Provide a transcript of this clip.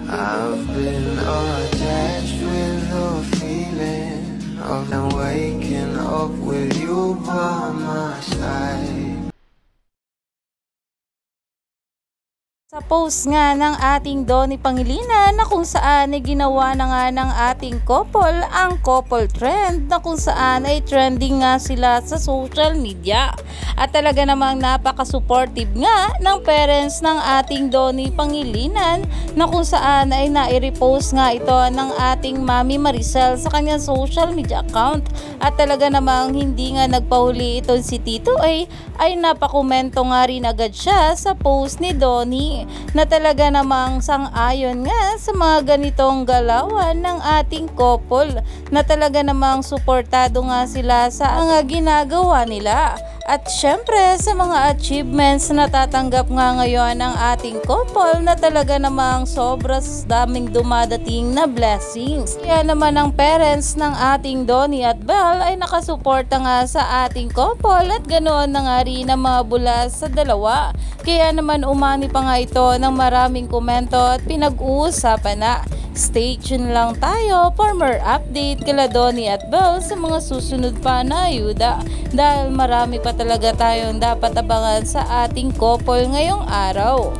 I've been attached with the feeling of waking up with you by my side. Sa post nga ng ating Donnie Pangilinan na kung saan ay ginawa na nga ng ating couple ang couple trend na kung saan ay trending nga sila sa social media. At talaga namang napaka-supportive nga ng parents ng ating Donnie Pangilinan na kung saan ay nai-repost nga ito ng ating Mami Maricel sa kanyang social media account. At talaga namang hindi nga nagpahuli itong si Tito ay napakomento nga rin agad siya sa post ni Donnie na talaga namang sang-ayon nga sa mga ganitong galawan ng ating couple na talaga namang suportado nga sila sa mga ginagawa nila. At syempre sa mga achievements na natatanggap nga ngayon ng ating couple na talaga namang sobrang daming dumadating na blessings. Kaya naman ang parents ng ating Donnie at Belle ay nakasuporta nga sa ating couple at ganoon na nga rin ang mga bulas sa dalawa. Kaya naman umani pa nga ito ng maraming komento at pinag-uusapan na. Stay tuned lang tayo for more update kila Donnie at Belle sa mga susunod pa na ayuda dahil marami pa talaga tayong dapat abangan sa ating couple ngayong araw.